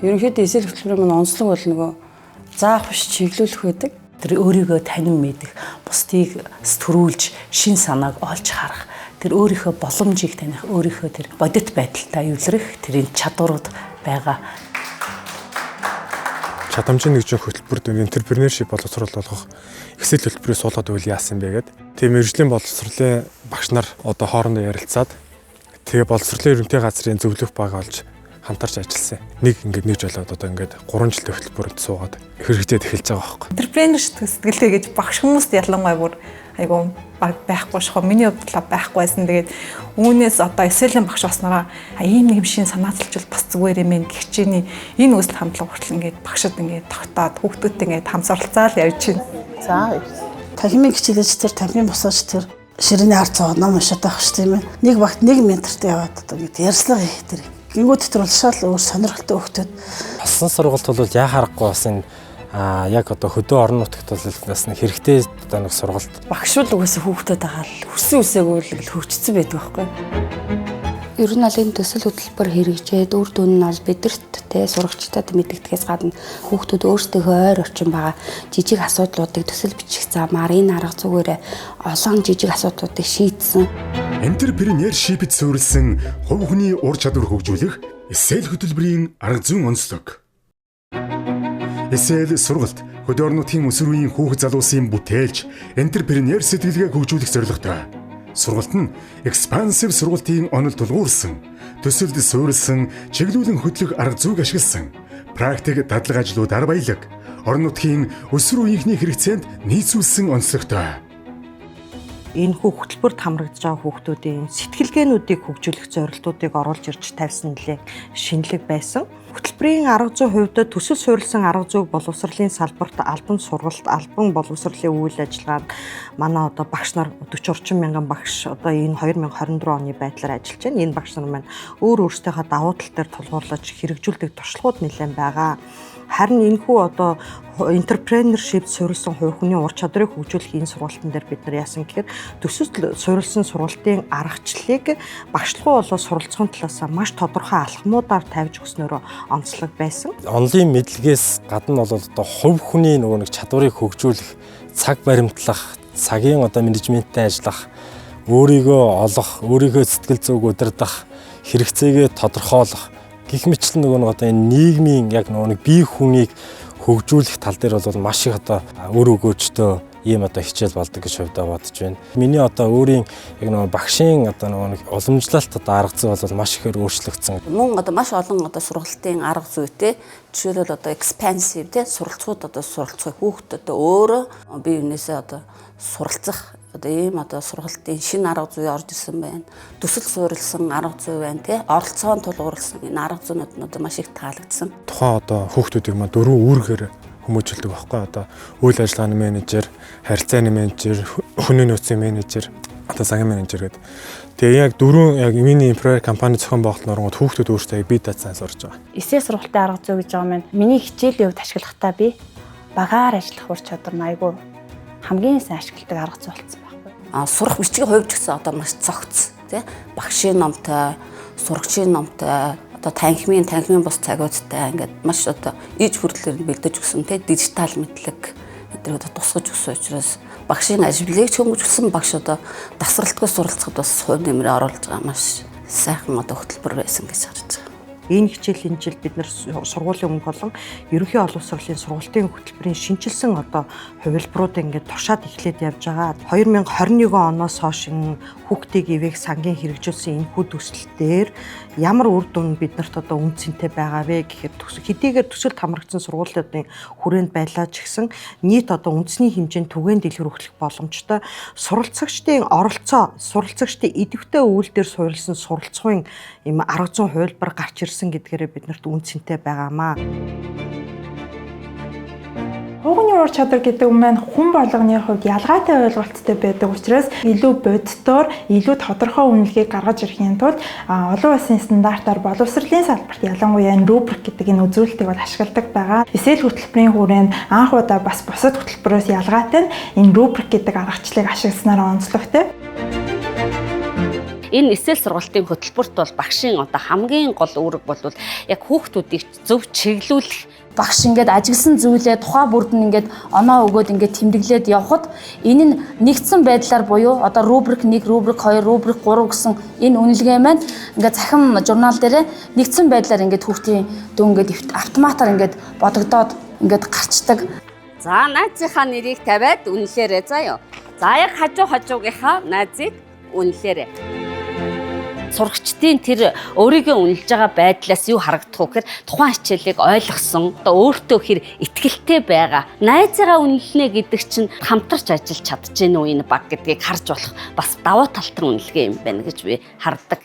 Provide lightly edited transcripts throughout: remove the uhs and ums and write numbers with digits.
Ерөнхийдөө эсрэг хөтөлбөрийн онцлог бол нөгөө заах биш чиглүүлэх байдаг. Тэр өөрийгөө танин мэдэх, бусдыг сэтгрүүлж, шин санааг олж харах, тэр өөрийнхөө боломжийг таних, өөрийнхөө тэр бодит байдалтай эвлэрэх тэрийн чадварууд байгаа. Чадамжийн нэгжийн хөтөлбөрт энтерпренершип боловсрол болгох эхсэл хөтөлбөрийг суулгаад байвал яасан бэ гэдэг. Тийм мэргэжлийн боловсролын багш нар одоо хоорондоо ярилцаад тэгээ боловсролын ерөнхий газрын зөвлөх баг олж хамтарч ажилласан. Нэг жолоод одоо 3 жилийн хөтөлбөрөнд суугаад хэрэгжээд эхэлж байгаа байхгүй. Энтерпренершип сэтгэлтэй гэж багш хүмүүст ялангуяа бүр айгу байхгүй шахаа миний бодлоо байхгүй байсан. Тэгээд үүнээс одоо эсэлийн багш баснараа ийм нэг шин санааталжуул бас зүгээр юм гэх чиний энэ үсэл хамтлаг хүртэл багшид тогтоод хүүхдүүдтэй хамсарлцаал явж байна. За танхимын хичээлж тэр танхимын босооч тэр ширээний ард цаа ном уншаад байх ш тийм ээ. Нэг багт нэг ментортой яваад одоо ярьслага хийх тэр. Гингүүд дотор улшаал өөр сонирхолтой хөгтөд Болсон сургалт бол яа харахгүй бас энэ яг одоо хөдөө орон нутагт бол бас нэг хэрэгтэй одоо нэг сургалт. багшуул угаасаа хүүхдүүд байгаа л хүссэн үсээгүй л хөгжсөн байдаг байхгүй. Ер нь аль энэ төсөл хөтөлбөр хэрэгжээд үр дүн нь бол бидэрт сурагчдад мэддэгдгээс гадна хүүхдүүд өөрсдийнхөө ойр орчин байгаа жижиг асуудлуудыг төсөл бичих замаар энэ арга зүгээрээ олон жижиг асуудлуудыг шийдсэн. Энтерпренершипэд суурилсан хувь хүний ур чадвар хөгжүүлэх эсэл хөтөлбөрийн арга зүйн онцлог. Эсэл сургалт хөдөө орон нутгийн өсвөр үеийн хүүхэд залуусын бүтээлч энтерпренер сэтгэлгээ хөгжүүлэх зорилготой. Сургалт нь экспансив сургалтын онол тулгуурсан, төсөлд суурилсан, чиглүүлэн хөтлөх арга зүйг ашигласан, практик дадлаг ажлуудаар баялаг, орон нутгийн өсвөр үеийнхний хэрэгцээнд нийцүүлсэн онцлогтой. Энэ хөтөлбөрт хамрагдж байгаа хүүхдүүдийн сэтгэлгээнүүдийг хөгжүүлэх зорилтуудыг оруулж ирж тавьсан нэлээд шинэлэг байсан. Хөтөлбөрийн арга зүйн хувьд төсөл суурилсан арга зүйг боловсролын салбарт албан сургалт, албан боловсролын үйл ажиллагаанд манай одоо багш нар 40 орчим мянган багш одоо энэ 2024 оны байдлаар ажиллаж байна. Энэ багш нар маань өөрсдийнхөө давуу тал дээр тулгуурлаж хэрэгжүүлдэг туршлагууд нэлээд байгаа. Харин энэхүү одоо энтерпренершип суурилсан хувь хүний ур чадрыг хөгжүүлэх энэ сургалтын дээр бид нар яасан гэхээр төсөл суурилсан сургалтын аргачлалыг багшлахуу болоо суралцахын талаас маш тодорхой алхмуудаар тавьж өгснөөрөө онцлог байсан. Онлын мэдлэгээс гадна бол одоо хувь хүний нэг чадварыг хөгжүүлэх, цаг баримтлах, цагийн одоо менежменттэй ажиллах, өөрийгөө олох, өөрийнхөө сэтгэл зүг удирдах, хэрэгцээгээ тодорхойлох гэх мэтлэн одоо энэ нийгмийн яг нэг бие хүнийг хөгжүүлэх тал дээр бол маш их одоо өр өгөөжтэй ийм одоо хичээл болдог гэж хувьдаа бодож байна. Миний одоо өөрийн яг багшийн одоо нэг уламжлалт одоо арга зүй бол маш ихээр өөрчлөгдсөн. Мөн одоо маш олон одоо сургалтын арга зүйтэй жишээлбэл одоо expansive суралцууд одоо суралцах хүүхд одоо өөрөө бие биенээсээ одоо суралцах одоо ийм одоо сургалтын шинэ арга зүй орж ирсэн байна. Төсөл суурилсан арга зүй байна оролцоон тулгуурласан энэ арга зүйнүүд нь одоо маш их таалагдсан. Тухайн одоо хүүхдүүдийг маань 4 үүргээр хүмүүжүүлдэг байхгүй одоо үйл ажиллагааны менежер, харилцааны менежер, хүний нөөцийн менежер, одоо цагийн менежер гэдэг. Тэгээ яг 4 яг миний employer компани зохион байгуулалт нургууд хүүхдүүд өөрсдөө бие даацсан сурж байгаа. Эсээ сургалтын арга зүй гэж байгаа маань миний хичээлийн хувьд ашиглахдаа би багаар ажиллах ур чадвар нь айгүй хамгийн сайн ашигладаг арга зүй болсон байхгүй. Сурах бичгийн хувьд ч гэсэн одоо маш цогц багшийн номтой, сурагчийн номтой танхимын бус цагуудтай ингээд маш одоо иж хүрдлээр нь бэлдэж өгсөн дижитал мэдлэг эдгээр одоо тусгаж өгсөн учраас багшийн ажлыг ч хөнгөлсөн багш одоо давсралтгүй суралцахад бас хувь нэмрээ оруулж байгаа маш сайхан одоо хөтөлбөр байсан гэж харж байгаа. Энэ хичээлийн жил бид нар сургуулийн өмнө болон ерөнхий олон улсын сургалтын хөтөлбөрийн шинжилсэн одоо хувилбарууд ингээд туршаад эхлээд явж байгаа. 2021 оноос хойш хүүхдийг ивэх сангийн хэрэгжүүлсэн энэхүү төсөлтөөр ямар үр дүн биднэрт одоо үнцэнтэй байгаа вэ гэхээр хэдийгээр төсөлд хамрагдсан сургуулиудын хүрээнд байлаа ч гэсэн нийт одоо үндэсний хэмжээнд түгээн дэлгэр өгөх боломжтой суралцагчдын оролцоо, суралцагчдын идэвхтэй үйлдэл суурилсан суралцахын юм арга зүйн хувилбар гарч ирсэн гэдгээрээ биднэрт үнцэнтэй байгаамаа. Хүүхний багшийн ур чадвар гэдэг нь маань хүн болгоны хувьд ялгаатай ойлголттой байдаг учраас илүү бодитоор илүү тодорхой үнэлгээг гаргаж ирэхийн тулд олон улсын стандартаар боловсролын салбарт ялангуяа рубрик гэдэг энэ үзүүлэлтийг бол ашигладаг байгаа. Эсэл хөтөлбөрийн хүрээнд анх удаа бас бусад хөтөлбөрөөс ялгаатай энэ рубрик гэдэг аргачлалыг ашигласнаар онцлогтой. Энэ эсэл сургалтын хөтөлбөрт бол багшийн одоо хамгийн гол үүрэг бол яг хүүхдүүдийг зөв чиглүүлэх. Багш ингээд ажигласан зүйлээ тухайн бүрд нь ингээд оноо өгөөд ингээд тэмдэглээд явхад энэ нь нэгдсэн байдлаар буюу одоо рубрик 1, рубрик 2, рубрик 3 гэсэн энэ үнэлгээ маань ингээд захин журнал дээрээ нэгдсэн байдлаар ингээд хүүхдийн дөө ингээд автоматар ингээд бодогдоод ингээд гарчдаг. За найзынхаа нэрийг тавиад үнэлээрэй заа юу. За яг хажуугийнхаа найзыг үнэлээрэй. Сурагчдын тэр өөрийгөө үнэлж байгаа байдлаас юу харагдах вэ гэхээр тухайн хичээлийг ойлгосон, одоо өөртөө хэр итгэлтэй байгаа. Найзыгаа үнэлнэ гэдэг чинь хамтарч ажиллаж чадж гэнэ үү энэ баг гэдгийг харж болох бас давуу талтар үнэлгээ юм байна гэж би хардаг.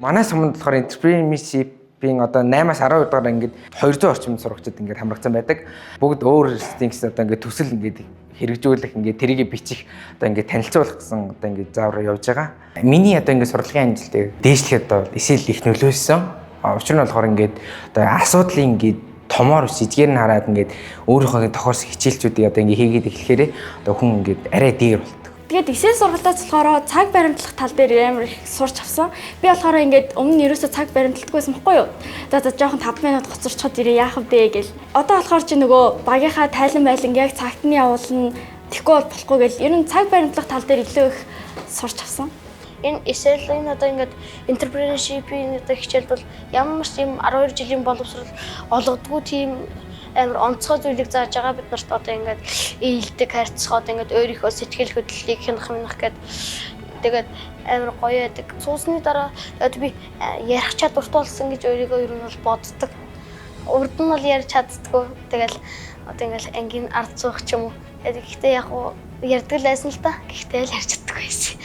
Манай суманд болохоор entrepreneurship-ийн одоо 8-аас 12 дугаар ингээд 200 орчим сурагчид ингээд хамрагдсан байдаг. Бүгд өөр стингс одоо ингээд төсөл ингээд хэрэгжүүлэх ингээд тэрийг бичих одоо ингээд танилцуулах гэсэн одоо ингээд заавар явж байгаа. Миний одоо ингээд сурлагын амжилтыг дээшлэхэд одоо эсэл их нөлөөсөн. Учир нь болохоор ингээд одоо асуудлын ингээд томоор ус эдгээр нь хараад ингээд өөрийнхөө тохиолсон хичээлчүүдийг одоо ингээд хийгээд эхлэхээр одоо хүн ингээд арай дээр болдог. Тэгээд эсэл сургалтаас болохоор цаг баримтлах тал дээр амар их сурч авсан. Би болохоор ингээд өмнө нь ерөөсөө цаг баримталтгүйсэн байхгүй юу? За жоохон 5 минут гоцорчход ирээ яах вэ гэл. Одоо болохоор чи нөгөө багийнхаа тайлан байлан яг цагт нь явуулна. Тэгэхгүй бол болохгүй гэл. Ер нь цаг баримтлах тал дээр илүү их сурч авсан. Энэ эсэлийн одоо ингээд entrepreneurship-ийн одоо хичээл бол ямар ч юм 12 жилийн боловсрол олгодгүй тийм амар онцгой зүйлийг зааж байгаа бид нарт одоо ингээд ээлдэг харьцах одоо ингээд өөрийнхөө сэтгэл хөдлөлийг хянах гэдэг тэгээд амар гоё байдаг. Суусны дараа тэгээд би ярих чадвартай болсон гэж өөрийгөө ер нь бол боддог. Урд нь бол ярьж чаддгүй. Тэгэл одоо ингээд ангийн ард зуух ч юм уу. Гэхдээ яг уу ярьдаг л байсан л та. Гэхдээ л ярьж чаддаггүй байсан.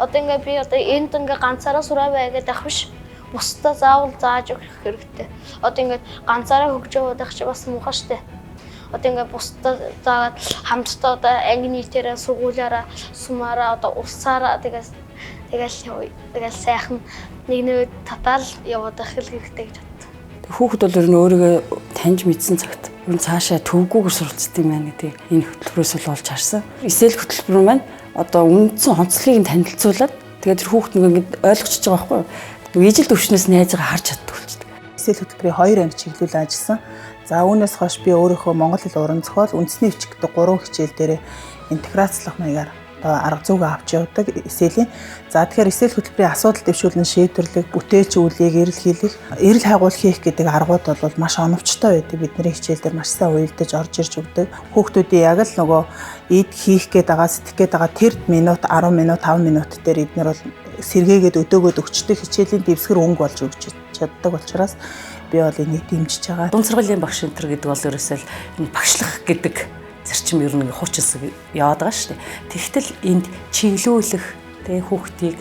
Одоо ингээд би одоо энд ингээд ганцаараа сураа байгаад ах биш. Бусдаа заавал зааж өгөх хэрэгтэй. Одоо ингээд ганцаараа хөгж яваад байх чи бас муухай штэ. Одоо ингээд бусдаа заагаад хамтдаа одоо анги нийтээрээ сургуулаараа сумаараа одоо улсаараа тэгэл сайхан нэг татаал яваад байх хэрэгтэй гэж боддог. Хүүхэд бол ер нь өөрийгөө таньж мэдсэн цагт ер нь цаашаа төвгүүгээр суралцдаг юм байна гэдэг энэ хөтөлбөрөөс л олж харсан. Эсэл хөтөлбөр маань одоо үндсэн онцлогийг танилцуулаад тэгээд тэр хүүхэд ингээд ойлгочихж байгаа байхгүй юу? Ижил төвшнөөс найзгаа харж чаддаг болчихдог. Эсэл хөтөлбөрийн 2 анги чиглүүлэн ажилласан. За үүнээс хойш би өөрийнхөө монгол хэл уран зохиол үндэсний өвч гэдэг 3 хичээл дээр интеграцлах маягаар одоо арга зүйгээ авч явдаг эсэлийн. За тэгэхээр эсэл хөтөлбөрийн асуудал дэвшүүлэн шийдвэрлэх, бүтээч үйлийг эрэл хийх, эрэл хайгуул хийх гэдэг аргууд бол маш оновчтой байдаг. Бидний хичээл дээр маш сайн уялдаж орж ирж өгдөг. Хүүхдүүдийн яг л нөгөө эд хийх гээд байгаа, сэтгэх гээд байгаа тэр минут, 10 минут, 5 минут дээр эднэр бол сэргээгээд өдөөгөөд өгчдөг хичээлийн дэвсгэр өнгө болж өгч чаддаг учраас би бол энийг дэмжиж байгаа. Дунд сургуулийн багш энтер гэдэг бол ерөөсөө энэ багшлах гэдэг зарчим ер нь хуучилсан яваад байгаа шүү дээ. Тэгтэл энд чиглүүлэх, тэгээ хүүхдийг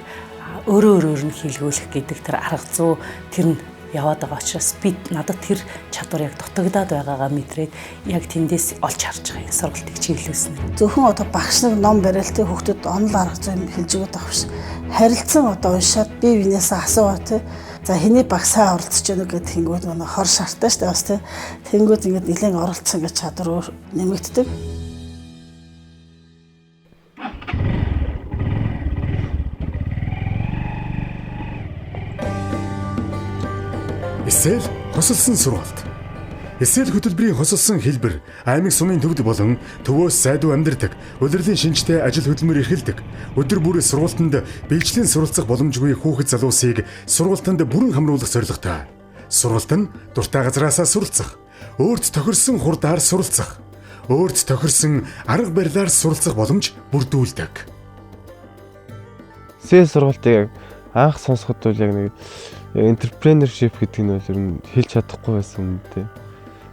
өөрөө нь хийлгүүлэх гэдэг тэр арга зүй тэр нь яваад байгаа учраас би надад тэр чадвар яг дутагдаад байгаагаа мэдрээд яг тэндээс олж харж байгаа юм сургалтыг чиглүүлсэн. Зөвхөн одоо багш нар ном барилтын хүүхдэд онол арга зүй хэлж өгöd байгаа биш. Харилцан одоо уншаад бие биенээсээ асуугаа тий. За хэний багсаа оролцож өгнө гэдэг тэнгүүд манай хор шартаа шүү дээ бас тий. Тэнгүүд ингээд нэлээд оролцсон гэж чадвар нэмэгддэг. Эсэл хосолсон сургалт. Эсэл хөтөлбөрийн хосолсон хэлбэр аймаг сумын төвд болон төвөөс сайдуу амьдардаг, улирлын шинжтэй ажил хөдөлмөр эрхэлдэг, өдөр бүр сургалтанд бэлжлэн суралцах боломжгүй хүүхэд залуусыг сургалтанд бүрэн хамруулах зорилготой. Сургалт нь дуртай газраасаа суралцах, өөрт тохирсон хурдаар суралцах, өөрт тохирсон арга барилаар суралцах боломж бүрдүүлдэг. Эсэл сургалтыг анх сонсоход бол яг нэг entrepreneurship гэдэг нь бол ер нь хэлж чадахгүй байсан юм дээ.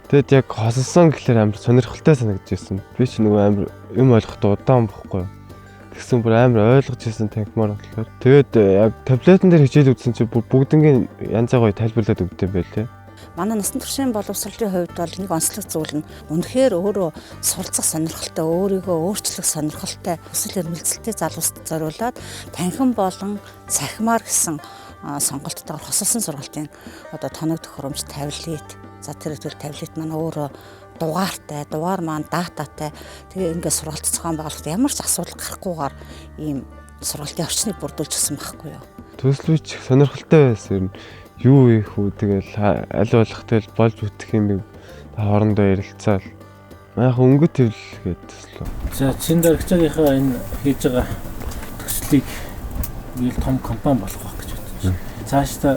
Тэгэд яг хосолсон гэхэлэр амар сонирхолтой санагдаж байсан. Би ч нөгөө амар юм ойлгохдоо удаан бохгүй. Тэгсэн бүр амар ойлгож ирсэн танхимаар болохоор. Тэгээд яг таблетэн дээр хичээл үзсэн чинь бүгднгийн янз бүрийн тайлбарлаад өгдөг юм байл те. Манай насан туршийн боловсролын хувьд бол нэг онцлог зүйл нь үнэхээр өөрөө суралцах сонирхолтой, өөрийгөө өөрчлөх сонирхолтой хүсэл эрмэлзэлтэй залуусд зориулаад танхим болон цахимаар гэсэн сонголттойгоор хосолсон сургалтын одоо тоног төхөөрөмж таблет. За тэр таблет маань өөрөө дугаартай, дугаар маань дататай. Тэгээ ингээд сургалт зохион байгуулалт ямар ч асуудал гарахгүйгээр ийм сургалтын орчныг бүрдүүлж гисэн байхгүй юу. Төслөвч сонирхолтой байсан. Юу ийх үү тэгэл аль болох тэгэл болж үтэх юм хоорондоо ярилцаал. Манайх өнгө төвлөлгээд төслөө. За чин дарагчаагийнхаа энэ хийж байгаа төслийг биел том компани болох байх гэж бодож байна. Цаашдаа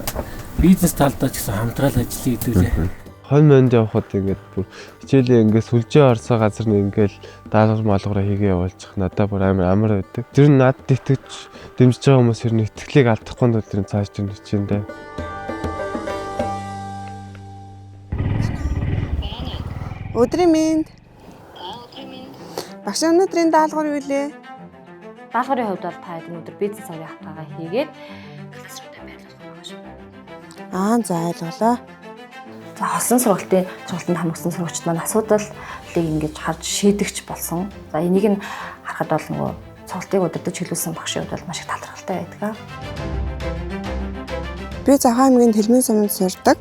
бизнес талдаа ч гэсэн хамтрал ажиллая гэдүүлээ. Хон монд явхад ингээд бүр хичээлээ ингээд сүлжээ орсоо газар нь ингээд даалгавар малгаараа хийгээ явуулчих надад бүр амар байдаг. Тэр нь над итгэж дэмжиж байгаа хүмүүс ер нь итгэлийг алдахгүй нь тэр цааш тэр хичээндээ. Өдрийн мэнд. Багш өнөөдрийн даалгавар юу вэ? Даалгаврын хувьд бол та хэдэн өдөр бизнес авийн хавтаагаа хийгээд классруудаа байрлуулах байгаа шүү. За ойлголоо. За хослон сургалтын цуглалтанд хамгсан сурагчид маань асуудлыг ингэж харж шийдэгч болсон. За энийг нь харахад бол нөгөө цуглалтыг удирдах чиглүүлсэн багшийн хувьд бол маш их талархалтай байдаг. Би Захаа аймгийн Тэлмэн суманд сурдаг,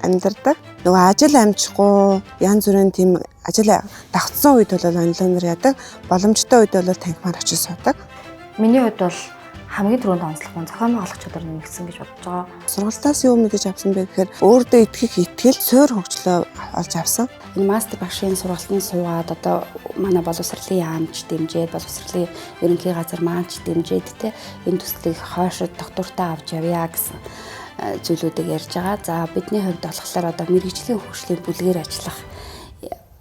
амьдардаг. Нөгөө ажил амжихгүй янз бүрийн тийм ажил давхцсан үед бол онлайнаар яадаг, боломжтой үед бол танхимаар очиж суудаг. Миний хувьд бол хамгийн түрүүнд онцлог нь зохион байгуулах чадвар нэмэгдсэн гэж бодож байгаа. Сургалтаас юу мэдэж авсан бэ гэхээр өөртөө итгэх итгэл суурь хөгжлөө олж авсан. Энэ мастер багшийн сургалтанд суугаад одоо манай боловсролын яамч дэмжээд боловсролын ерөнхий газар маанч дэмжээд те энэ төслийг хойшод доктортаа авч явъя гэсэн зүйлүүдийг ярьж байгаа. За бидний хувьд болохоор одоо мэрэгжлийн хөгжлийн бүлгээр ажиллах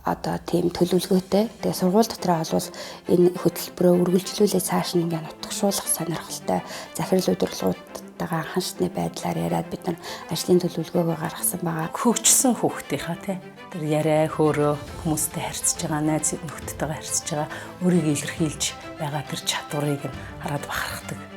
одоо тийм төлөвлөгөөтэй. Тэгээ сургууль дотроо олвол энэ хөтөлбөрөө үргэлжлүүлээ цааш нь ингээ нутгшуулах сонирхолтой захирал удирдлагуудтайгаа анхан шатны байдлаар яриад бид нар ажлын төлөвлөгөөгөө гаргасан байгаа. Хөгжсөн хүүхдийнхаа тэр яриа хөөрөө хүмүүстэй харьцаж байгаа, найз нөхдөдтэйгээ харьцаж байгаа, өөрийгөө илэрхийлж байгаа тэр чадварыг хараад бахархдаг.